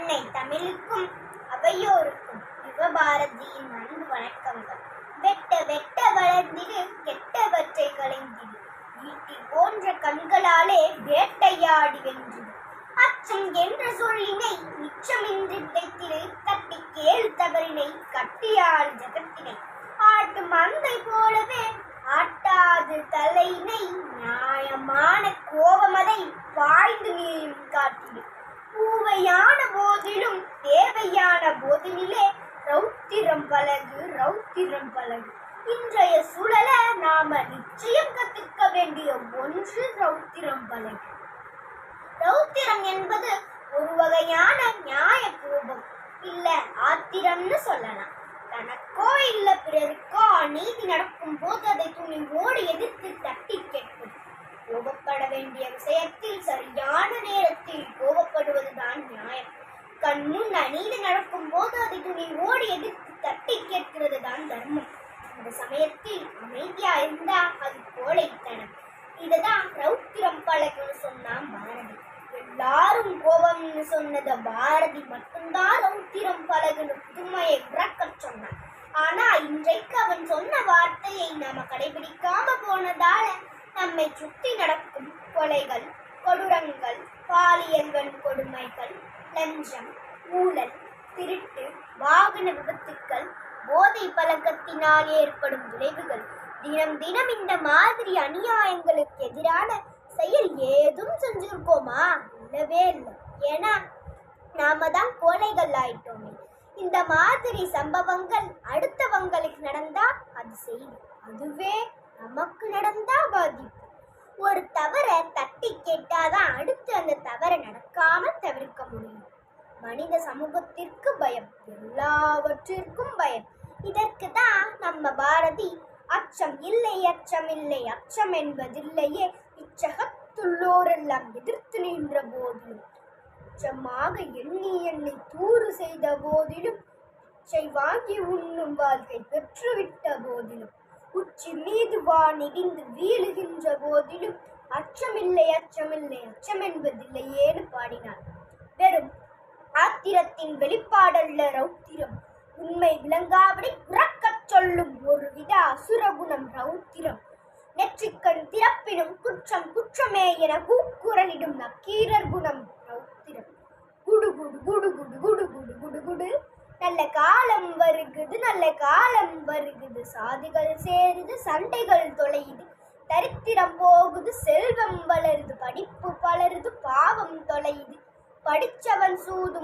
அன்னை தமிழுக்கும் அவையோருக்கும் யுகபாரதியின் அன்பு வணக்கங்கள். வெட்ட வெட்ட வளர்ந்திடு, கெட்டவற்றை களைந்திடு, ஈட்டி போன்ற கண்களாலே வேட்டையாடி வென்றிடு. அச்சம் என்ற சொல்லினை நிச்சமின்றி விதைத்திடு, தட்டி கேளு தவறினை கட்டியாடு ஜகத்தினை. ஆட்டு மந்தை போலவே ஆட்டாது தலையினை, நியாயமான கோபமதை பாய்ந்து நீயும் காட்டிடு. பூவையான போதிலும் தேவையான போதினிலே ரௌத்திரம் பழகு, ரௌத்திரம் பழகு. இன்றைய சூழல நாம நிச்சயம் கத்துக்க வேண்டிய ஒன்று ரௌத்திரம் பழகு. ரௌத்திரம் என்பது ஒரு வகையான நியாய கோபம், இல்ல ஆத்திரம்னு சொல்லலாம். தனக்கோ இல்ல பிறருக்கோ அநீதி நடக்கும் போது அதை துணிவோடு எதிர்த்து தட்டி கேட்பது. கோபப்பட வேண்டிய விஷயத்தில் சரியான நேரத்தில் கோபப்படுவதுதான் நியாயம். கண்முன் அநீதி நடக்கும் போது அதை துணிவோடு எதிர்த்து தட்டி கேட்கிறது தான் தர்மம். அந்த சமயத்தில் அமைதியா இருந்தா அது கோழைத்தனம். இதுதான் ரௌத்திரம் பழகுன்னு சொன்னான் பாரதி. எல்லாரும் கோபம்னு சொன்னத பாரதி மட்டும்தான் ரௌத்திரம் பழகுன்னு புதுமையை உறக்கச் சொன்னான். ஆனா இன்றைக்கு அவன் சொன்ன வார்த்தையை நாம கடைபிடிக்காம போனதால நம்மை சுற்றி நடக்கும் கொலைகள், கொடூரங்கள், பாலியல் கொடுமைகள், லஞ்சம், ஊழல், திருட்டு, வாகன விபத்துக்கள், போதை பழக்கத்தினால் ஏற்படும் விளைவுகள், தினம் தினம் இந்த மாதிரி அநியாயங்களுக்கு எதிரான செயல் ஏதும் செஞ்சிருக்கோமா? இல்லவே இல்லை. ஏன்னா நாம தான் கோழைகள் ஆயிட்டோமே. இந்த மாதிரி சம்பவங்கள் அடுத்தவங்களுக்கு நடந்தா அது செய்தி, அதுவே நமக்கு நடந்தா பாதிப்பு. ஒரு தவறை தட்டி கேட்டாதான் அடுத்து அந்த தவறை நடக்காம தவிர்க்க முடியும். மனித சமூகத்திற்கு பயம், எல்லாவற்றிற்கும் பயம். இதற்கு தான் நம்ம பாரதி அச்சம் இல்லை, அச்சம் இல்லை, அச்சம் என்பதில்லையே, இச்சகத்துள்ளோரெல்லாம் எதிர்த்து நின்ற போதிலும், அச்சமாக எண்ணி என்னை தூறு செய்த போதிலும், இச்சை வாங்கி உண்ணும் வாழ்க்கை பெற்றுவிட்ட போதிலும், உச்சி மீது வான் இடிந்து வீழுகின்ற போதிலும், அச்சமில்லை, அச்சமில்லை, அச்சம் என்பதில்லையேன்னு பாடினார். வெறும் ஆத்திரத்தின் வெளிப்பாடல்ல ரௌத்திரம். உண்மை விளங்காவிடை உறக்கச் சொல்லும் ஒருவித அசுரகுணம் ரௌத்திரம். நெற்றிக்கண் திறப்பினும் குற்றம் குற்றமே என கூக்குரலிடும் நக்கீரர் குணம் ரௌத்திரம். குடு குடு குடு குடு குடு குடு குடு குடு, நல்ல காலம் வருகுது, நல்ல காலம் வருகுது, சாதிகள் சேருது, சண்டைகள் தொலையுது, தரித்திரம் போகுது, செல்வம் வளருது, படிப்பு பலருது, பாவம் தொலையுது, படிச்சவன் சூதும்